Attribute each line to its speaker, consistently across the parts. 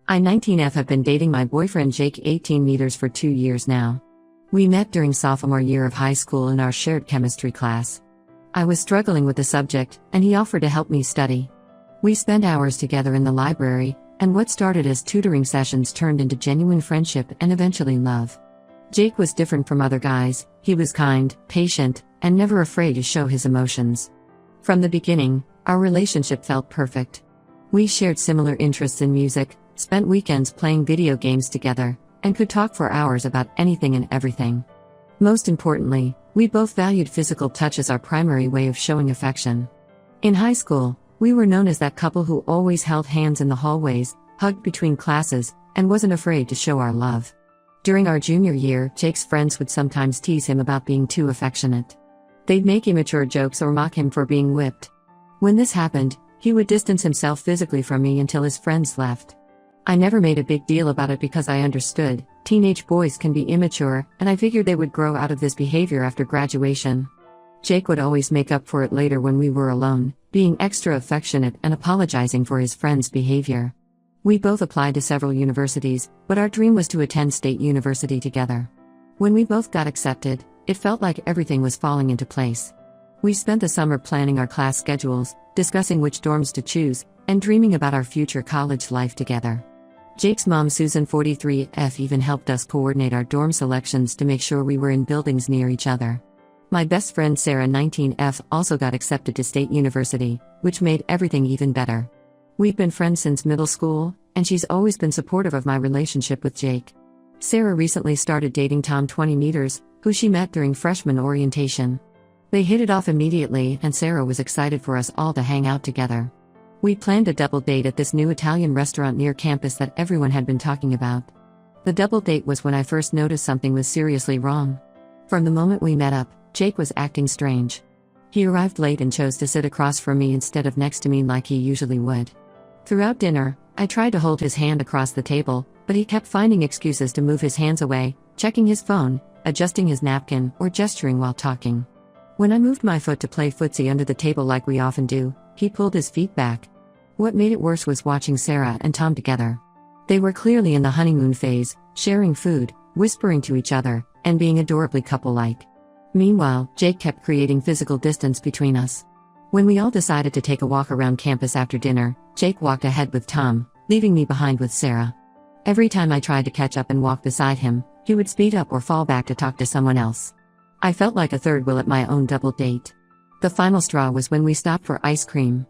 Speaker 1: I 19F have been dating my boyfriend Jake 18 meters for 2 years now. We met during sophomore year of high school in our shared chemistry class. I was struggling with the subject, and he offered to help me study. We spent hours together in the library, and what started as tutoring sessions turned into genuine friendship and eventually love. Jake was different from other guys. He was kind, patient, and never afraid to show his emotions. From the beginning, our relationship felt perfect. We shared similar interests in music, spent weekends playing video games together, and could talk for hours about anything and everything. Most importantly, we both valued physical touch as our primary way of showing affection. In high school, we were known as that couple who always held hands in the hallways, hugged between classes, and wasn't afraid to show our love. During our junior year, Jake's friends would sometimes tease him about being too affectionate. They'd make immature jokes or mock him for being whipped. When this happened, he would distance himself physically from me until his friends left. I never made a big deal about it because I understood, teenage boys can be immature, and I figured they would grow out of this behavior after graduation. Jake would always make up for it later when we were alone, being extra affectionate and apologizing for his friends' behavior. We both applied to several universities, but our dream was to attend State University together. When we both got accepted, it felt like everything was falling into place. We spent the summer planning our class schedules, discussing which dorms to choose, and dreaming about our future college life together. Jake's mom Susan 43F even helped us coordinate our dorm selections to make sure we were in buildings near each other. My best friend Sarah 19F also got accepted to State University, which made everything even better. We've been friends since middle school, and she's always been supportive of my relationship with Jake. Sarah recently started dating Tom 20 meters, who she met during freshman orientation. They hit it off immediately, and Sarah was excited for us all to hang out together. We planned a double date at this new Italian restaurant near campus that everyone had been talking about. The double date was when I first noticed something was seriously wrong. From the moment we met up, Jake was acting strange. He arrived late and chose to sit across from me instead of next to me like he usually would. Throughout dinner, I tried to hold his hand across the table, but he kept finding excuses to move his hands away, checking his phone, adjusting his napkin, or gesturing while talking. When I moved my foot to play footsie under the table like we often do, he pulled his feet back. What made it worse was watching Sarah and Tom together. They were clearly in the honeymoon phase, sharing food, whispering to each other, and being adorably couple-like. Meanwhile, Jake kept creating physical distance between us. When we all decided to take a walk around campus after dinner, Jake walked ahead with Tom, leaving me behind with Sarah. Every time I tried to catch up and walk beside him, he would speed up or fall back to talk to someone else. I felt like a third wheel at my own double date. The final straw was when we stopped for ice cream.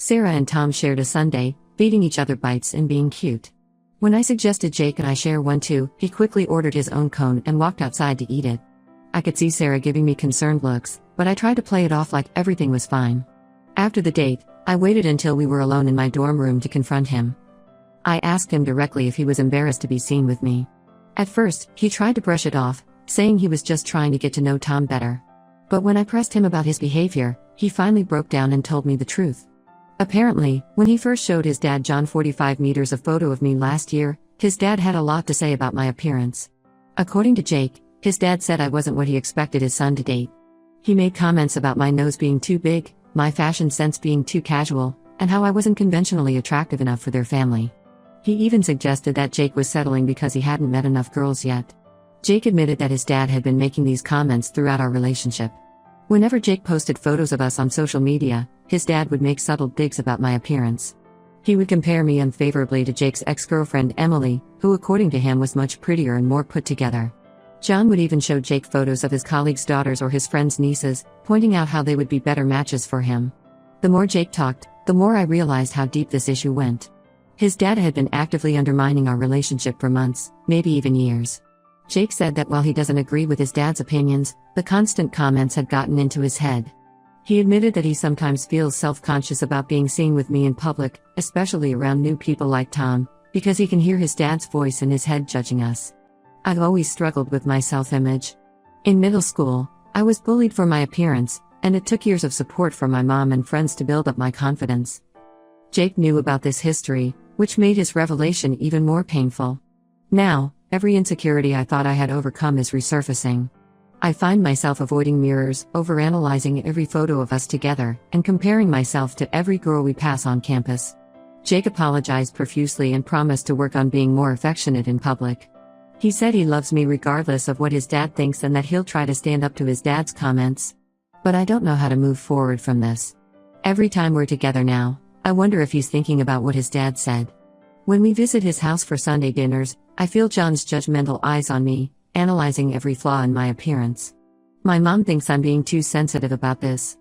Speaker 1: Sarah and Tom shared a sundae, feeding each other bites and being cute. When I suggested Jake and I share one too, he quickly ordered his own cone and walked outside to eat it. I could see Sarah giving me concerned looks, but I tried to play it off like everything was fine. After the date, I waited until we were alone in my dorm room to confront him. I asked him directly if he was embarrassed to be seen with me. At first, he tried to brush it off, saying he was just trying to get to know Tom better. But when I pressed him about his behavior, he finally broke down and told me the truth. Apparently, when he first showed his dad John 45 meters a photo of me last year, his dad had a lot to say about my appearance. According to Jake, his dad said I wasn't what he expected his son to date. He made comments about my nose being too big, my fashion sense being too casual, and how I wasn't conventionally attractive enough for their family. He even suggested that Jake was settling because he hadn't met enough girls yet. Jake admitted that his dad had been making these comments throughout our relationship. Whenever Jake posted photos of us on social media, his dad would make subtle digs about my appearance. He would compare me unfavorably to Jake's ex-girlfriend Emily, who according to him was much prettier and more put together. John would even show Jake photos of his colleagues' daughters or his friends' nieces, pointing out how they would be better matches for him. The more Jake talked, the more I realized how deep this issue went. His dad had been actively undermining our relationship for months, maybe even years. Jake said that while he doesn't agree with his dad's opinions, the constant comments had gotten into his head. He admitted that he sometimes feels self-conscious about being seen with me in public, especially around new people like Tom, because he can hear his dad's voice in his head judging us. I've always struggled with my self-image. In middle school, I was bullied for my appearance, and it took years of support from my mom and friends to build up my confidence. Jake knew about this history, which made his revelation even more painful. Now, every insecurity I thought I had overcome is resurfacing. I find myself avoiding mirrors, overanalyzing every photo of us together, and comparing myself to every girl we pass on campus. Jake apologized profusely and promised to work on being more affectionate in public. He said he loves me regardless of what his dad thinks and that he'll try to stand up to his dad's comments. But I don't know how to move forward from this. Every time we're together now, I wonder if he's thinking about what his dad said. When we visit his house for Sunday dinners, I feel John's judgmental eyes on me, analyzing every flaw in my appearance. My mom thinks I'm being too sensitive about this.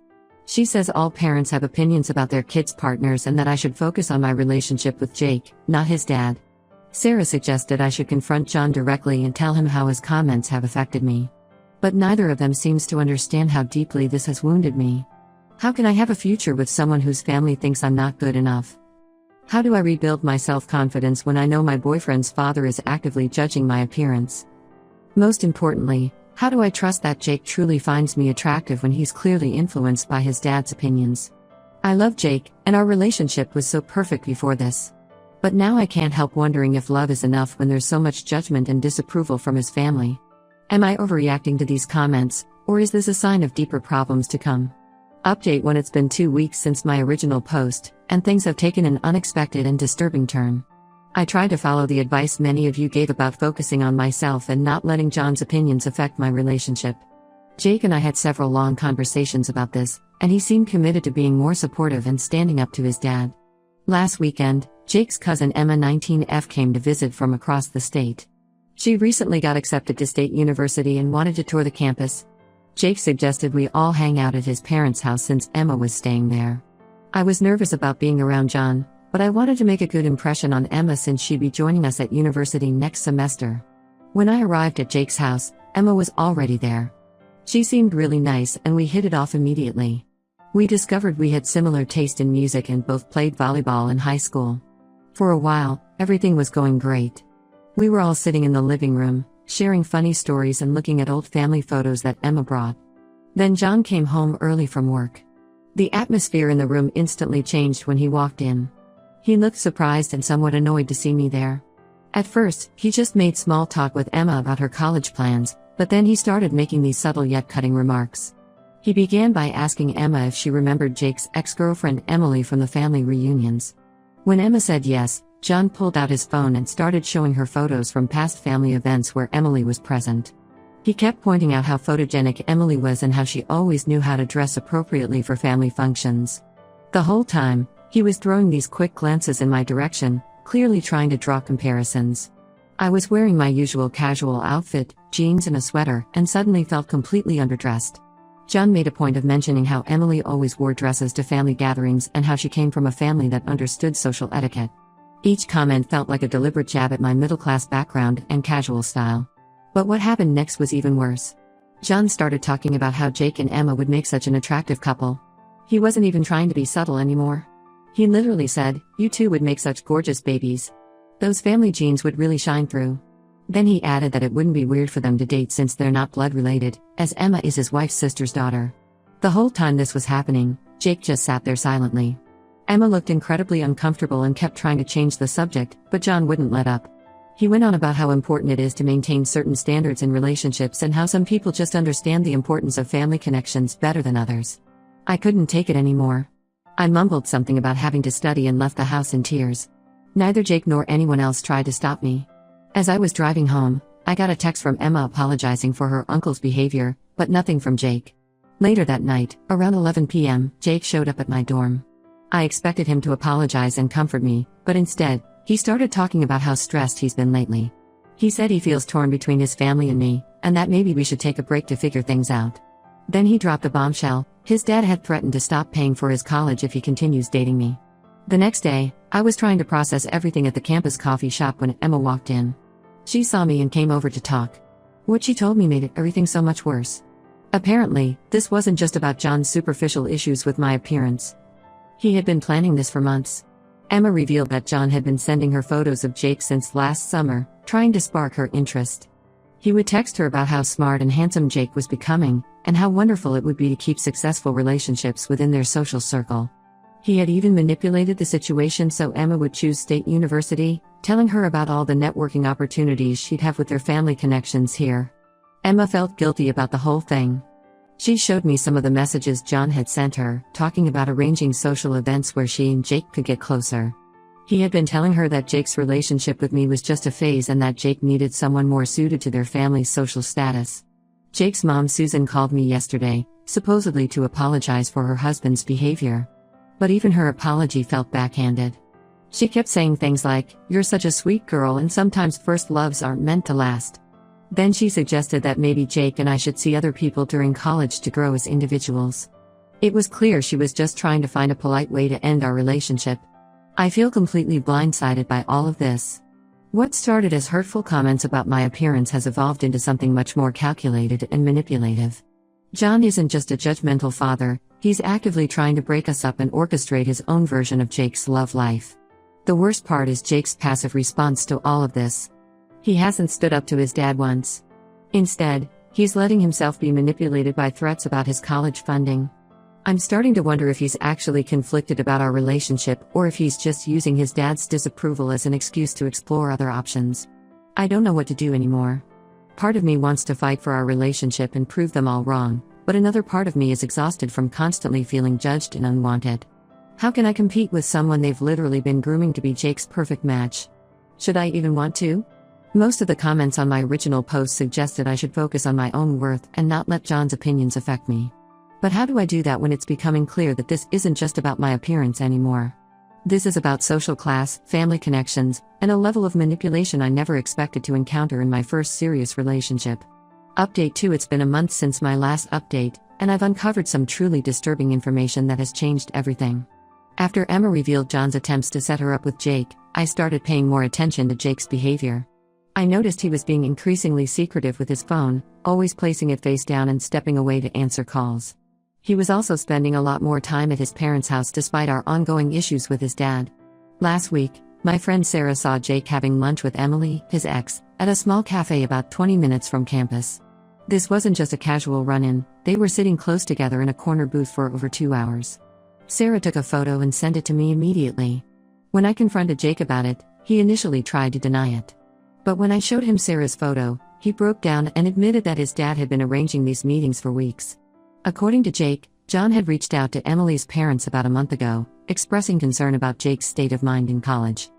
Speaker 1: She says all parents have opinions about their kids' partners and that I should focus on my relationship with Jake, not his dad. Sarah suggested I should confront John directly and tell him how his comments have affected me. But neither of them seems to understand how deeply this has wounded me. How can I have a future with someone whose family thinks I'm not good enough? How do I rebuild my self-confidence when I know my boyfriend's father is actively judging my appearance? Most importantly, how do I trust that Jake truly finds me attractive when he's clearly influenced by his dad's opinions? I love Jake, and our relationship was so perfect before this. But now I can't help wondering if love is enough when there's so much judgment and disapproval from his family. Am I overreacting to these comments, or is this a sign of deeper problems to come? Update: when it's been 2 weeks since my original post, and things have taken an unexpected and disturbing turn. I tried to follow the advice many of you gave about focusing on myself and not letting John's opinions affect my relationship. Jake and I had several long conversations about this, and he seemed committed to being more supportive and standing up to his dad. Last weekend, Jake's cousin Emma 19F came to visit from across the state. She recently got accepted to State University and wanted to tour the campus. Jake suggested we all hang out at his parents' house since Emma was staying there. I was nervous about being around John, but I wanted to make a good impression on Emma since she'd be joining us at university next semester. When I arrived at Jake's house, Emma was already there. She seemed really nice and we hit it off immediately. We discovered we had similar taste in music and both played volleyball in high school. For a while, everything was going great. We were all sitting in the living room, sharing funny stories and looking at old family photos that Emma brought. Then John came home early from work. The atmosphere in the room instantly changed when he walked in. He looked surprised and somewhat annoyed to see me there. At first, he just made small talk with Emma about her college plans, but then he started making these subtle yet cutting remarks. He began by asking Emma if she remembered Jake's ex-girlfriend Emily from the family reunions. When Emma said yes, John pulled out his phone and started showing her photos from past family events where Emily was present. He kept pointing out how photogenic Emily was and how she always knew how to dress appropriately for family functions. The whole time, he was throwing these quick glances in my direction, clearly trying to draw comparisons. I was wearing my usual casual outfit, jeans and a sweater, and suddenly felt completely underdressed. John made a point of mentioning how Emily always wore dresses to family gatherings and how she came from a family that understood social etiquette. Each comment felt like a deliberate jab at my middle-class background and casual style. But what happened next was even worse. John started talking about how Jake and Emma would make such an attractive couple. He wasn't even trying to be subtle anymore. He literally said, "You two would make such gorgeous babies. Those family genes would really shine through." Then he added that it wouldn't be weird for them to date since they're not blood related, as Emma is his wife's sister's daughter. The whole time this was happening, Jake just sat there silently. Emma looked incredibly uncomfortable and kept trying to change the subject, but John wouldn't let up. He went on about how important it is to maintain certain standards in relationships and how some people just understand the importance of family connections better than others. I couldn't take it anymore. I mumbled something about having to study and left the house in tears. Neither Jake nor anyone else tried to stop me. As I was driving home, I got a text from Emma apologizing for her uncle's behavior, but nothing from Jake. Later that night, around 11 p.m., Jake showed up at my dorm. I expected him to apologize and comfort me, but instead, he started talking about how stressed he's been lately. He said he feels torn between his family and me, and that maybe we should take a break to figure things out. Then he dropped a bombshell: his dad had threatened to stop paying for his college if he continues dating me. The next day, I was trying to process everything at the campus coffee shop when Emma walked in. She saw me and came over to talk. What she told me made everything so much worse. Apparently, this wasn't just about John's superficial issues with my appearance. He had been planning this for months. Emma revealed that John had been sending her photos of Jake since last summer, trying to spark her interest. He would text her about how smart and handsome Jake was becoming, and how wonderful it would be to keep successful relationships within their social circle. He had even manipulated the situation so Emma would choose State University, telling her about all the networking opportunities she'd have with their family connections here. Emma felt guilty about the whole thing. She showed me some of the messages John had sent her, talking about arranging social events where she and Jake could get closer. He had been telling her that Jake's relationship with me was just a phase and that Jake needed someone more suited to their family's social status. Jake's mom Susan called me yesterday, supposedly to apologize for her husband's behavior. But even her apology felt backhanded. She kept saying things like, "You're such a sweet girl and sometimes first loves aren't meant to last." Then she suggested that maybe Jake and I should see other people during college to grow as individuals. It was clear she was just trying to find a polite way to end our relationship. I feel completely blindsided by all of this. What started as hurtful comments about my appearance has evolved into something much more calculated and manipulative. John isn't just a judgmental father, he's actively trying to break us up and orchestrate his own version of Jake's love life. The worst part is Jake's passive response to all of this. He hasn't stood up to his dad once. Instead, he's letting himself be manipulated by threats about his college funding. I'm starting to wonder if he's actually conflicted about our relationship or if he's just using his dad's disapproval as an excuse to explore other options. I don't know what to do anymore. Part of me wants to fight for our relationship and prove them all wrong, but another part of me is exhausted from constantly feeling judged and unwanted. How can I compete with someone they've literally been grooming to be Jake's perfect match? Should I even want to? Most of the comments on my original post suggested I should focus on my own worth and not let John's opinions affect me. But how do I do that when it's becoming clear that this isn't just about my appearance anymore? This is about social class, family connections, and a level of manipulation I never expected to encounter in my first serious relationship. Update 2: It's been a month since my last update, and I've uncovered some truly disturbing information that has changed everything. After Emma revealed John's attempts to set her up with Jake, I started paying more attention to Jake's behavior. I noticed he was being increasingly secretive with his phone, always placing it face down and stepping away to answer calls. He was also spending a lot more time at his parents' house despite our ongoing issues with his dad. Last week, my friend Sarah saw Jake having lunch with Emily, his ex, at a small cafe about 20 minutes from campus. This wasn't just a casual run-in, they were sitting close together in a corner booth for over 2 hours. Sarah took a photo and sent it to me immediately. When I confronted Jake about it, he initially tried to deny it. But when I showed him Sarah's photo, he broke down and admitted that his dad had been arranging these meetings for weeks. According to Jake, John had reached out to Emily's parents about a month ago, expressing concern about Jake's state of mind in college.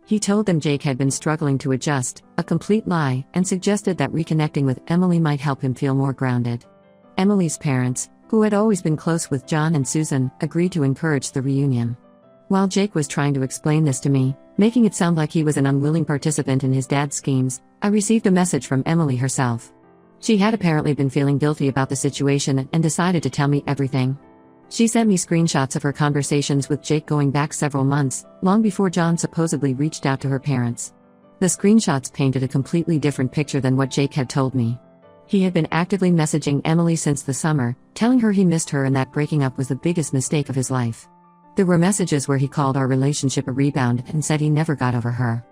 Speaker 1: He told them Jake had been struggling to adjust, a complete lie, and suggested that reconnecting with Emily might help him feel more grounded. Emily's parents, who had always been close with John and Susan, agreed to encourage the reunion. While Jake was trying to explain this to me, making it sound like he was an unwilling participant in his dad's schemes, I received a message from Emily herself. She had apparently been feeling guilty about the situation and decided to tell me everything. She sent me screenshots of her conversations with Jake going back several months, long before John supposedly reached out to her parents. The screenshots painted a completely different picture than what Jake had told me. He had been actively messaging Emily since the summer, telling her he missed her and that breaking up was the biggest mistake of his life. There were messages where he called our relationship a rebound and said he never got over her.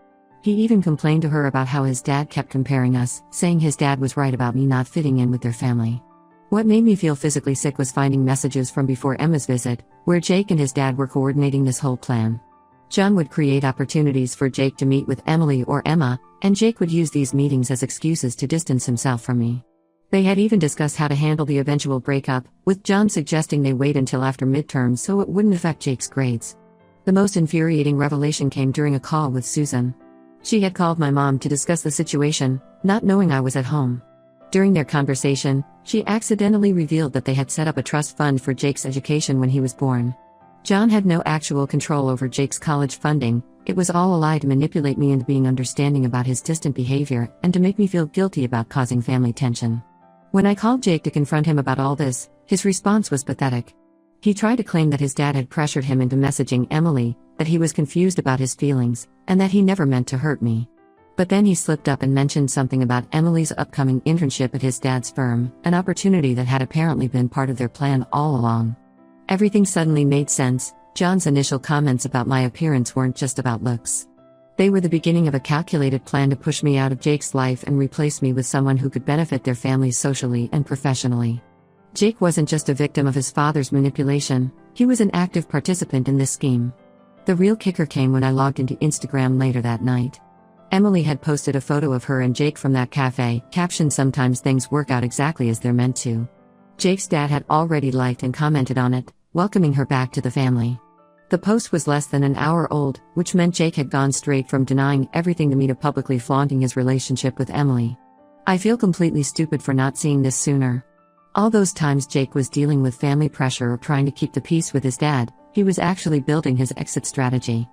Speaker 1: He even complained to her about how his dad kept comparing us, saying his dad was right about me not fitting in with their family. What made me feel physically sick was finding messages from before Emma's visit, where Jake and his dad were coordinating this whole plan. John would create opportunities for Jake to meet with Emily or Emma, and Jake would use these meetings as excuses to distance himself from me. They had even discussed how to handle the eventual breakup, with John suggesting they wait until after midterms so it wouldn't affect Jake's grades. The most infuriating revelation came during a call with Susan. She had called my mom to discuss the situation, not knowing I was at home. During their conversation, she accidentally revealed that they had set up a trust fund for Jake's education when he was born. John had no actual control over Jake's college funding. It was all a lie to manipulate me into being understanding about his distant behavior and to make me feel guilty about causing family tension. When I called Jake to confront him about all this, his response was pathetic. He tried to claim that his dad had pressured him into messaging Emily, that he was confused about his feelings, and that he never meant to hurt me. But then he slipped up and mentioned something about Emily's upcoming internship at his dad's firm, an opportunity that had apparently been part of their plan all along. Everything suddenly made sense. John's initial comments about my appearance weren't just about looks. They were the beginning of a calculated plan to push me out of Jake's life and replace me with someone who could benefit their families socially and professionally. Jake wasn't just a victim of his father's manipulation, he was an active participant in this scheme. The real kicker came when I logged into Instagram later that night. Emily had posted a photo of her and Jake from that cafe, captioned "Sometimes things work out exactly as they're meant to." Jake's dad had already liked and commented on it, welcoming her back to the family. The post was less than an hour old, which meant Jake had gone straight from denying everything to me to publicly flaunting his relationship with Emily. I feel completely stupid for not seeing this sooner. All those times Jake was dealing with family pressure or trying to keep the peace with his dad, he was actually building his exit strategy.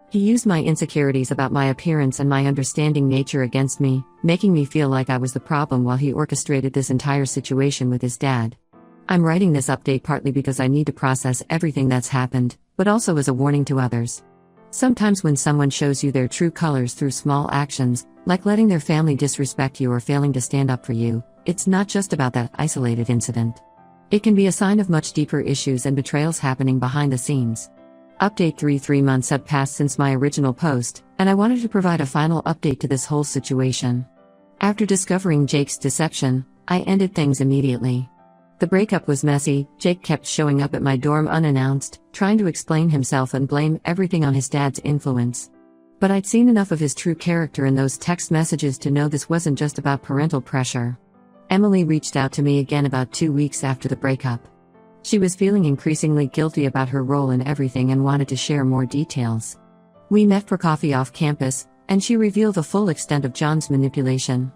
Speaker 1: He used my insecurities about my appearance and my understanding nature against me, making me feel like I was the problem while he orchestrated this entire situation with his dad. I'm writing this update partly because I need to process everything that's happened, but also as a warning to others. Sometimes when someone shows you their true colors through small actions, like letting their family disrespect you or failing to stand up for you, it's not just about that isolated incident. It can be a sign of much deeper issues and betrayals happening behind the scenes. Update 3 months have passed since my original post, and I wanted to provide a final update to this whole situation. After discovering Jake's deception, I ended things immediately. The breakup was messy. Jake kept showing up at my dorm unannounced, trying to explain himself and blame everything on his dad's influence. But I'd seen enough of his true character in those text messages to know this wasn't just about parental pressure. Emily reached out to me again about 2 weeks after the breakup. She was feeling increasingly guilty about her role in everything and wanted to share more details. We met for coffee off campus, and she revealed the full extent of John's manipulation.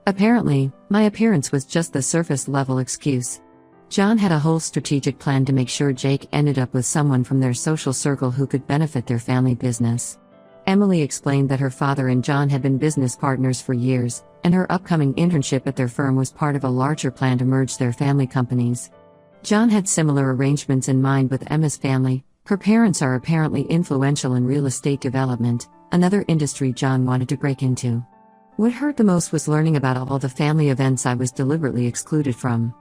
Speaker 1: Apparently, my appearance was just the surface-level excuse. John had a whole strategic plan to make sure Jake ended up with someone from their social circle who could benefit their family business. Emily explained that her father and John had been business partners for years, and her upcoming internship at their firm was part of a larger plan to merge their family companies. John had similar arrangements in mind with Emma's family. Her parents are apparently influential in real estate development, another industry John wanted to break into. What hurt the most was learning about all the family events I was deliberately excluded from.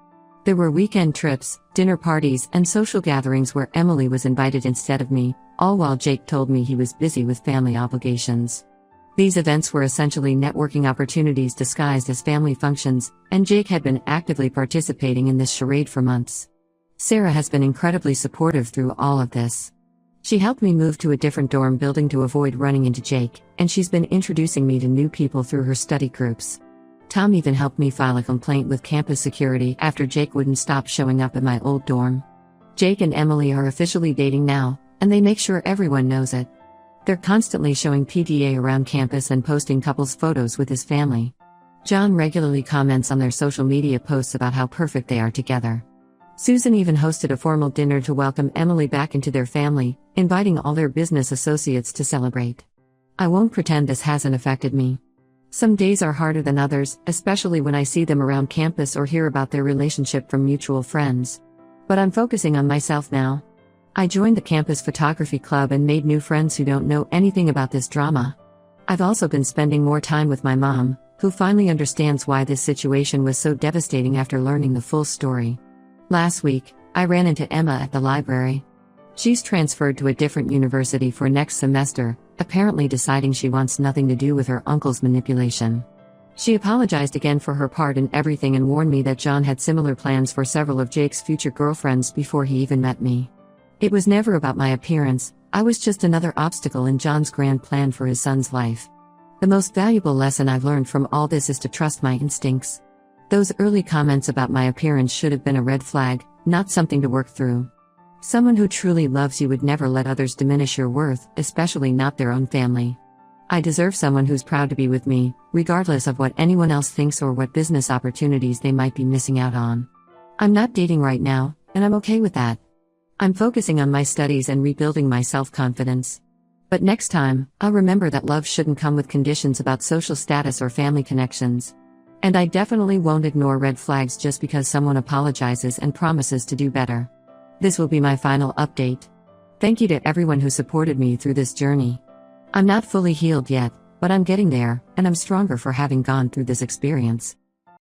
Speaker 1: There were weekend trips, dinner parties, and social gatherings where Emily was invited instead of me, all while Jake told me he was busy with family obligations. These events were essentially networking opportunities disguised as family functions, and Jake had been actively participating in this charade for months. Sarah has been incredibly supportive through all of this. She helped me move to a different dorm building to avoid running into Jake, and she's been introducing me to new people through her study groups. Tom even helped me file a complaint with campus security after Jake wouldn't stop showing up at my old dorm. Jake and Emily are officially dating now, and they make sure everyone knows it. They're constantly showing PDA around campus and posting couples photos with his family. John regularly comments on their social media posts about how perfect they are together. Susan even hosted a formal dinner to welcome Emily back into their family, inviting all their business associates to celebrate. I won't pretend this hasn't affected me. Some days are harder than others, especially when I see them around campus or hear about their relationship from mutual friends. But I'm focusing on myself now. I joined the campus photography club and made new friends who don't know anything about this drama. I've also been spending more time with my mom, who finally understands why this situation was so devastating after learning the full story. Last week, I ran into Emma at the library. She's transferred to a different university for next semester, apparently deciding she wants nothing to do with her uncle's manipulation. She apologized again for her part in everything and warned me that John had similar plans for several of Jake's future girlfriends before he even met me. It was never about my appearance, I was just another obstacle in John's grand plan for his son's life. The most valuable lesson I've learned from all this is to trust my instincts. Those early comments about my appearance should have been a red flag, not something to work through. Someone who truly loves you would never let others diminish your worth, especially not their own family. I deserve someone who's proud to be with me, regardless of what anyone else thinks or what business opportunities they might be missing out on. I'm not dating right now, and I'm okay with that. I'm focusing on my studies and rebuilding my self-confidence. But next time, I'll remember that love shouldn't come with conditions about social status or family connections. And I definitely won't ignore red flags just because someone apologizes and promises to do better. This will be my final update. Thank you to everyone who supported me through this journey. I'm not fully healed yet, but I'm getting there, and I'm stronger for having gone through this experience.